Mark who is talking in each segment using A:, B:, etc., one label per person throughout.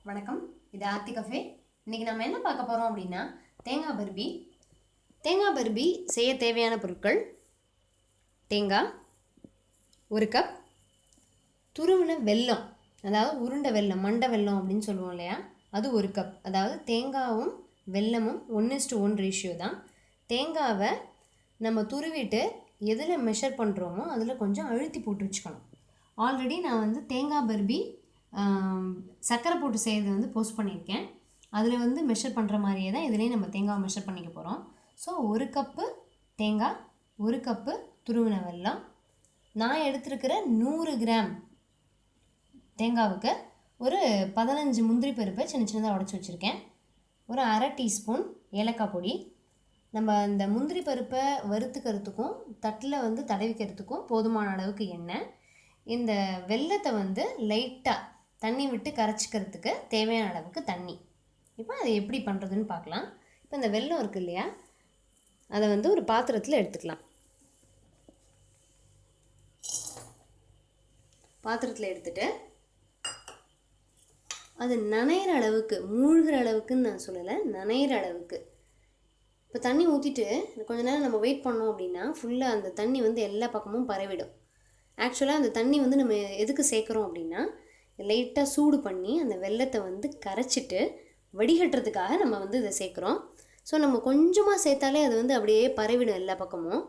A: வணக்கம், இது ஆர்த்தி கஃபே. இன்றைக்கி நம்ம என்ன பார்க்க போகிறோம் அப்படின்னா தேங்காய் பர்பி. தேங்காய் பர்பி செய்ய தேவையான பொருட்கள்: தேங்காய் 1 கப், துருவின வெல்லம், அதாவது உருண்டை வெல்லம், மண்டை வெல்லம் அப்படின்னு சொல்லுவோம் இல்லையா, அது 1 கப். அதாவது தேங்காயும் வெல்லமும் 1:1 ரேஷியோ தான். தேங்காவை நம்ம துருவிட்டு எதில் மெஷர் பண்ணுறோமோ அதில் கொஞ்சம் அழுத்தி போட்டு வச்சுக்கணும். ஆல்ரெடி நான் தேங்காய் பர்பி சர்க்கரை போட்டு செய்கிறது போஸ்ட் பண்ணியிருக்கேன். அதில் மெஷர் பண்ணுற மாதிரியே தான் இதுலேயும் நம்ம தேங்காவை மெஷர் பண்ணிக்க போகிறோம். ஸோ 1 கப்பு தேங்காய், 1 கப்பு துருவின வெல்லம். நான் எடுத்துருக்கிற 100 கிராம் தேங்காவுக்கு ஒரு 15 முந்திரி பருப்பை சின்ன சின்னதாக உடச்சி வச்சுருக்கேன். ஒரு அரை டீஸ்பூன் ஏலக்காய் பொடி. நம்ம இந்த முந்திரி பருப்பை வறுத்துக்கிறதுக்கும் தட்டில் தடவிக்கிறதுக்கும் போதுமான அளவுக்கு எண்ணெய். இந்த வெல்லத்தை லைட்டாக தண்ணி விட்டு கரைச்சிக்கிறதுக்கு தேவையான அளவுக்கு தண்ணி. இப்போ அதை எப்படி பண்ணுறதுன்னு பார்க்கலாம். இப்போ இந்த வெல்லம் இருக்குது இல்லையா, அதை ஒரு பாத்திரத்தில் எடுத்துக்கலாம். பாத்திரத்தில் எடுத்துகிட்டு அது நனைகிற அளவுக்கு, மூழ்கிற அளவுக்குன்னு நான் சொல்லலை, நனைகிற அளவுக்கு. இப்போ தண்ணி ஊற்றிட்டு கொஞ்ச நேரம் நம்ம வெயிட் பண்ணோம் அப்படின்னா ஃபுல்லாக அந்த தண்ணி எல்லா பக்கமும் பரவிடும். ஆக்சுவலாக அந்த தண்ணி நம்ம எதுக்கு சேர்க்குறோம் அப்படின்னா, லைட்டாக சூடு பண்ணி அந்த வெல்லத்தை கரைச்சிட்டு வடிகட்டுறதுக்காக நம்ம இதை சேர்க்குறோம். ஸோ நம்ம கொஞ்சமாக சேர்த்தாலே அது அப்படியே பரவிடும் எல்லா பக்கமும்.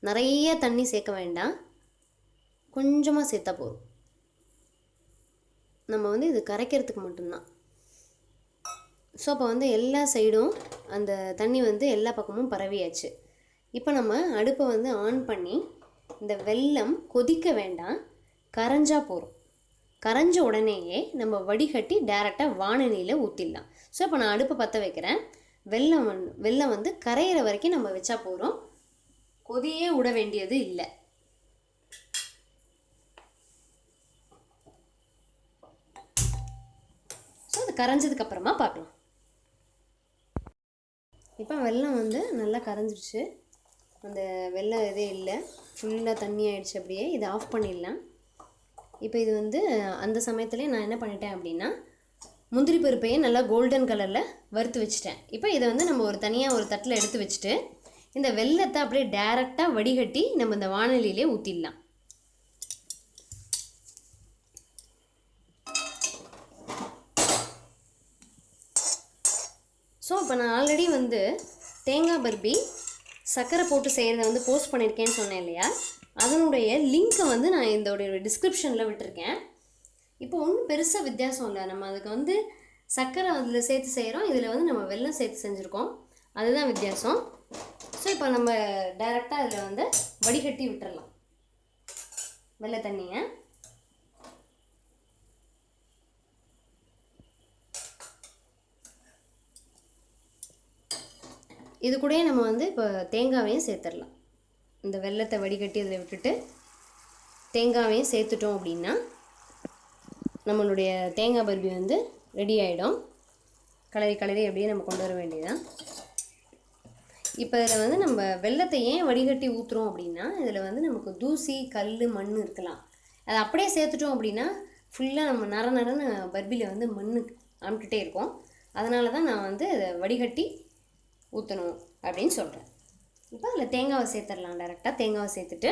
A: நிறைய தண்ணி சேர்க்க வேண்டாம், கொஞ்சமாக சேர்த்தா போதும். நம்ம இது கரைக்கிறதுக்கு மட்டும்தான். ஸோ அப்போ எல்லா சைடும் அந்த தண்ணி எல்லா பக்கமும் பரவியாச்சு. இப்போ நம்ம அடுப்பை ஆன் பண்ணி இந்த வெல்லம் கொதிக்க வேண்டாம், கரைஞ்சா போகிறோம். கரைஞ்ச உடனேயே நம்ம வடிகட்டி டைரெக்டாக வானலியில் ஊற்றிடலாம். ஸோ இப்போ நான் அடுப்பை பற்ற வைக்கிறேன். வெல்லம் கரையிற வரைக்கும் நம்ம வச்சா போகிறோம், கொதியே விட வேண்டியது இல்லை. ஸோ அது கரைஞ்சதுக்கப்புறமா பார்க்கலாம். இப்போ வெல்லம் நல்லா கரைஞ்சிருச்சு. அந்த வெல்லம் இதே இல்லை, ஃபுல்லாக தண்ணி ஆகிடுச்சு. அப்படியே இதை ஆஃப் பண்ணிடலாம். இப்போ இது அந்த சமயத்துலேயே நான் என்ன பண்ணிட்டேன் அப்படின்னா, முந்திரி பருப்பையே நல்லா கோல்டன் கலரில் வறுத்து வச்சுட்டேன். இப்போ இதை நம்ம தனியாக ஒரு தட்டில் எடுத்து வச்சுட்டு இந்த வெல்லத்தை அப்படியே டைரெக்டாக வடிகட்டி நம்ம இந்த வானலியிலே ஊற்றிடலாம். ஸோ இப்போ நான் ஆல்ரெடி தேங்காய் பர்பி சர்க்கரை போட்டு செய்கிறத போஸ்ட் பண்ணியிருக்கேன்னு சொன்னேன் இல்லையா, அதனுடைய லிங்க்கை நான் இதோடைய டிஸ்கிரிப்ஷனில் விட்டுருக்கேன். இப்போ ஒன்றும் பெருசாக வித்தியாசம் இல்லை. நம்ம அதுக்கு சர்க்கரை அதில் சேர்த்து செய்கிறோம், இதில் நம்ம வெல்லம் சேர்த்து செஞ்சுருக்கோம், அதுதான் வித்தியாசம். ஸோ இப்போ நம்ம டைரெக்டாக அதில் வடிகட்டி விட்டுறலாம் வெள்ளை தண்ணியை. இது கூடயே நம்ம இப்போ தேங்காவையும் சேர்த்துடலாம். இந்த வெல்லத்தை வடிகட்டி அதில் விட்டுட்டு தேங்காவையும் சேர்த்துட்டோம் அப்படின்னா நம்மளுடைய தேங்காய் பர்பி ரெடி ஆகிடும். கலரி அப்படியே நம்ம கொண்டு வர வேண்டியதான். இப்போ இதில் நம்ம வெல்லத்தை ஏன் வடிகட்டி ஊற்றுறோம் அப்படின்னா, இதில் நமக்கு தூசி, கல், மண் இருக்கலாம். அதை அப்படியே சேர்த்துட்டோம் அப்படின்னா ஃபுல்லாக நம்ம நரன்னு பர்பியில் மண் அமுக்கிட்டே இருக்கும். அதனால தான் நான் இதை வடிகட்டி ஊற்றணும் அப்படின்னு சொல்கிறேன். இப்போ அதில் தேங்காவை சேர்த்துடலாம். டைரெக்டாக தேங்காவை சேர்த்துட்டு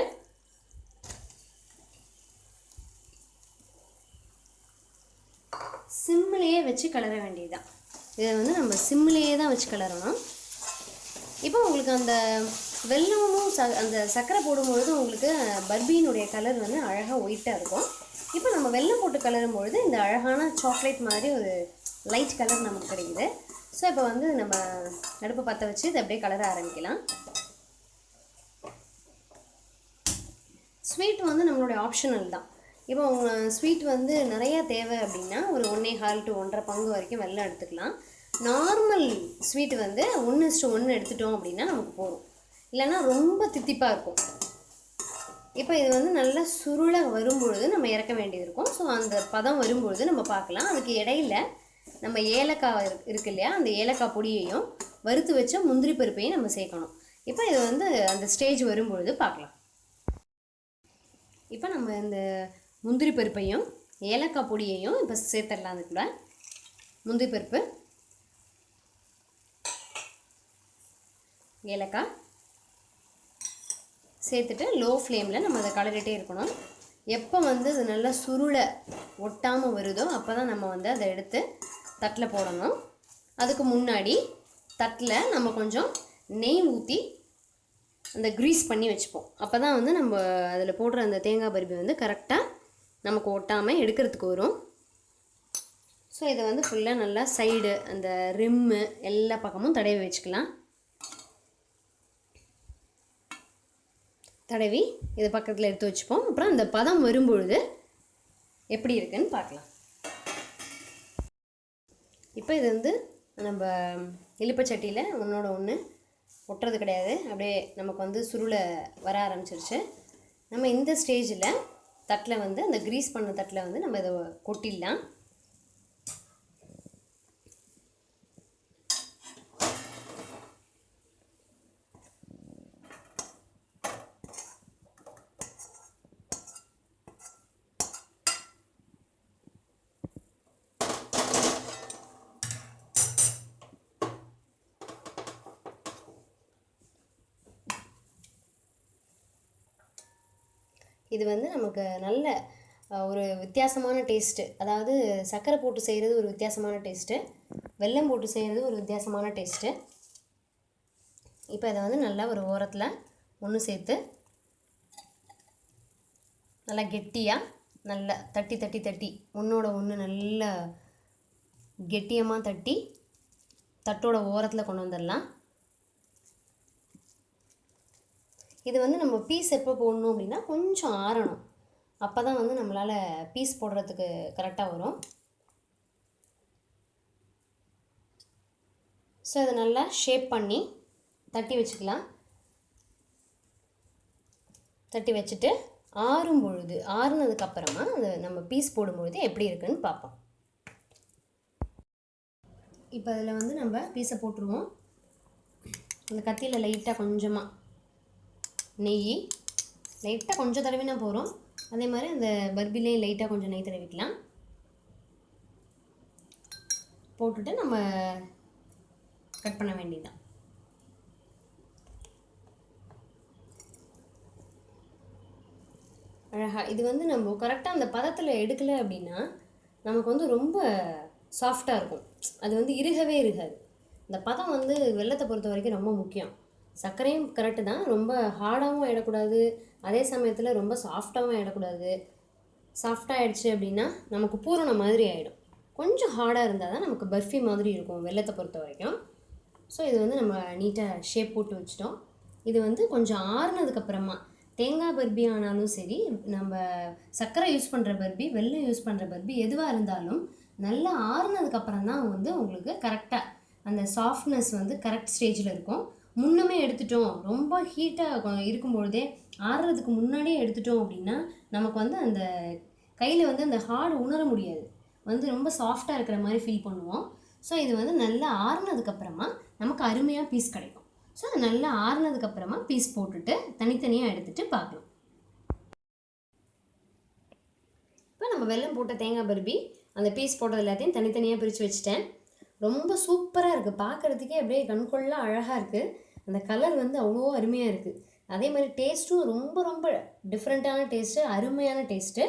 A: சிம்மிலேயே வச்சு கிளற வேண்டியதுதான். இதை நம்ம சிம்மிலேயே தான் வச்சு கிளறணும். இப்போ உங்களுக்கு அந்த வெல்லமும் அந்த சர்க்கரை போடும்பொழுது உங்களுக்கு பர்பியினுடைய கலர் அழகாக ஒயிட்டாக இருக்கும். இப்போ நம்ம வெல்லம் போட்டு கிளறும்பொழுது இந்த அழகான சாக்லேட் மாதிரி ஒரு லைட் கலர் நமக்கு கிடைக்குது. ஸோ இப்போ நம்ம அடுப்பை பற்ற வச்சு இதை அப்படியே கலர ஆரம்பிக்கலாம். ஸ்வீட் நம்மளுடைய ஆப்ஷனல் தான். இப்போ ஸ்வீட் நிறையா தேவை அப்படின்னா ஒரு 1.25 to 1.5 பங்கு வரைக்கும் வெல்லம் எடுத்துக்கலாம். நார்மல் ஸ்வீட் 1:1 எடுத்துட்டோம் அப்படின்னா நமக்கு போதும். இல்லைன்னா ரொம்ப தித்திப்பாக இருக்கும். இப்போ இது நல்லா சுருளை வரும்பொழுது நம்ம இறக்க வேண்டியது இருக்கும். ஸோ அந்த பதம் வரும்பொழுது நம்ம பார்க்கலாம். அதுக்கு இடையில நம்ம ஏலக்காய் இருக்கு இல்லையா, அந்த ஏலக்காய் பொடியையும் வறுத்து வச்ச முந்திரி பருப்பையும் நம்ம சேர்க்கணும். இப்போ இது அந்த ஸ்டேஜ் வரும்பொழுது பார்க்கலாம். இப்போ நம்ம இந்த முந்திரி பருப்பையும் ஏலக்காய் பொடியையும் இப்போ சேர்த்துடலாம். அதுக்குள்ள முந்திரி பருப்பு, ஏலக்காய் சேர்த்துட்டு லோ ஃப்ளேமில் நம்ம அதை கலரிட்டே இருக்கணும். எப்போ வந்து அது நல்லா சுருளை ஒட்டாமல் வருதோ அப்போ தான் நம்ம வந்து அதை எடுத்து தட்டில் போடணும். அதுக்கு முன்னாடி தட்டில் நம்ம கொஞ்சம் நெய் ஊற்றி அந்த க்ரீஸ் பண்ணி வச்சுப்போம். அப்போ தான் வந்து நம்ம அதில் போடுற அந்த தேங்காய் பர்பி வந்து கரெக்டாக நமக்கு ஒட்டாமல் எடுக்கிறதுக்கு வரும். ஸோ இதை வந்து ஃபுல்லாக நல்லா சைடு அந்த ரிம்மு எல்லா பக்கமும் தடவி வச்சுக்கலாம். தடவி இதை பக்கத்தில் எடுத்து வச்சுப்போம். அப்புறம் அந்த பதம் வரும்பொழுது எப்படி இருக்குன்னு பார்க்கலாம். இப்போ இது வந்து நம்ம இலுப்பச்சட்டியில் ஒன்றோட ஒன்று ஒட்டுறது கிடையாது, அப்படியே நமக்கு வந்து சுருளை வர ஆரம்பிச்சிருச்சு. நம்ம இந்த ஸ்டேஜில் தட்டில் வந்து அந்த க்ரீஸ் பண்ண தட்டில் வந்து நம்ம இதை கொட்டிடலாம். இது வந்து நமக்கு நல்ல ஒரு வித்தியாசமான டேஸ்ட்டு. அதாவது சர்க்கரை போட்டு செய்கிறது ஒரு வித்தியாசமான டேஸ்ட்டு, வெல்லம் போட்டு செய்கிறது ஒரு வித்தியாசமான டேஸ்ட்டு. இப்போ இதை வந்து நல்லா ஒரு ஓரத்தில் ஒன்று சேர்த்து நல்லா கெட்டியாக நல்லா தட்டி தட்டி தட்டி ஒன்றோட ஒன்று நல்லா கெட்டியமாக தட்டி தட்டோட ஓரத்தில் கொண்டு வந்துடலாம். இது வந்து நம்ம பீஸ் எப்போ போடணும் அப்படின்னா கொஞ்சம் ஆறணும். அப்போ தான் வந்து நம்மளால் பீஸ் போடுறதுக்கு கரெக்டாக வரும். ஸோ இதை நல்லா ஷேப் பண்ணி தட்டி வச்சுக்கலாம். தட்டி வச்சுட்டு ஆறும் பொழுது ஆறுனதுக்கப்புறமா அது நம்ம பீஸ் போடும்பொழுது எப்படி இருக்குன்னு பார்ப்போம். இப்போ அதில் வந்து நம்ம பீஸை போட்டுருவோம். அந்த கத்தியில் லைட்டாக கொஞ்சமாக நெய் லைட்டாக கொஞ்சம் தடவினா போகிறோம். அதே மாதிரி அந்த பர்பிலையும் லைட்டாக கொஞ்சம் நெய் தடவிக்கலாம். போட்டுட்டு நம்ம கட் பண்ண வேண்டியதுதான். அழகாக இது வந்து நம்ம கரெக்டாக அந்த பதத்தில் எடுக்கலை அப்படின்னா நமக்கு வந்து ரொம்ப சாஃப்டாக இருக்கும். அது வந்து இருகவே இருகாது. இந்த பதம் வந்து வெல்லத்தை பொறுத்த வரைக்கும் ரொம்ப முக்கியம். சர்க்கரையும் கரெக்டு தான், ரொம்ப ஹார்டாகவும் ஆகிடக்கூடாது, அதே சமயத்தில் ரொம்ப சாஃப்டாகவும் ஆகிடக்கூடாது. சாஃப்டாக ஆகிடுச்சு அப்படின்னா நமக்கு பூரண மாதிரி ஆகிடும். கொஞ்சம் ஹார்டாக இருந்தால் தான் நமக்கு பர்ஃபி மாதிரி இருக்கும் வெல்லத்தை பொறுத்த வரைக்கும். ஸோ இது வந்து நம்ம நீட்டாக ஷேப் போட்டு வச்சிட்டோம். இது வந்து கொஞ்சம் ஆறுனதுக்கப்புறமா தேங்காய் பர்பி ஆனாலும் சரி, நம்ம சர்க்கரை யூஸ் பண்ணுற பர்பி, வெல்லம் யூஸ் பண்ணுற பர்பி எதுவாக இருந்தாலும் நல்லா ஆறுனதுக்கப்புறம் தான் வந்து உங்களுக்கு கரெக்டாக அந்த சாஃப்ட்னஸ் வந்து கரெக்ட் ஸ்டேஜில் இருக்கும். முன்னமே எடுத்துட்டோம், ரொம்ப ஹீட்டாக இருக்கும்பொழுதே ஆறுறதுக்கு முன்னாடியே எடுத்துட்டோம் அப்படின்னா நமக்கு வந்து அந்த கையில் வந்து அந்த ஹார்டு உணர முடியாது, வந்து ரொம்ப சாஃப்டாக இருக்கிற மாதிரி ஃபீல் பண்ணுவோம். ஸோ இது வந்து நல்லா ஆறுனதுக்கப்புறமா நமக்கு அருமையாக பீஸ் கிடைக்கும். ஸோ அது நல்லா ஆறுனதுக்கப்புறமா பீஸ் போட்டுட்டு தனித்தனியாக எடுத்துகிட்டு பார்க்கலாம். இப்போ நம்ம வெல்லம் போட்ட தேங்காய் பர்பி அந்த பீஸ் போட்டது எல்லாத்தையும் தனித்தனியாக பிரித்து வச்சுட்டேன். ரொம்ப சூப்பராக இருக்குது, பார்க்குறதுக்கே அப்படியே கண்கொள்ளா அழகாக இருக்குது. அந்த கலர் வந்து அவ்வளோ அருமையாக இருக்குது. அதே மாதிரி டேஸ்ட்டும் ரொம்ப ரொம்ப டிஃப்ரெண்ட்டான டேஸ்ட்டு, அருமையான டேஸ்ட்டு.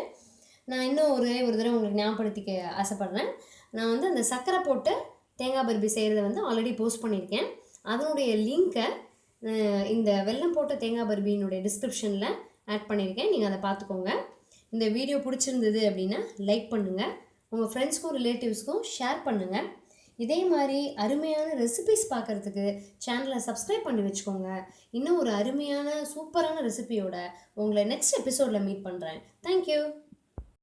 A: நான் இன்னும் ஒரு தடவை உங்களுக்கு ஞாபகப்படுத்திக்க ஆசைப்பட்றேன். நான் வந்து அந்த சர்க்கரை போட்டு தேங்காய் பர்பி செய்கிறத வந்து ஆல்ரெடி போஸ்ட் பண்ணியிருக்கேன். அதனுடைய லிங்க்கை இந்த வெல்லம் போட்ட தேங்காய் பர்பியினுடைய டிஸ்கிரிப்ஷனில் ஆட் பண்ணியிருக்கேன், நீங்கள் அதை பார்த்துக்கோங்க. இந்த வீடியோ பிடிச்சிருந்தது அப்படின்னா லைக் பண்ணுங்கள், உங்கள் ஃப்ரெண்ட்ஸ்க்கும் ரிலேட்டிவ்ஸ்க்கும் ஷேர் பண்ணுங்கள். இதே மாதிரி அருமையான ரெசிபிஸ் பார்க்குறதுக்கு சேனலை சப்ஸ்கிரைப் பண்ணி வச்சுக்கோங்க. இன்னும் ஒரு அருமையான சூப்பரான ரெசிபியோட உங்களை நெக்ஸ்ட் எபிசோடில் மீட் பண்ணுறேன். தேங்க்யூ.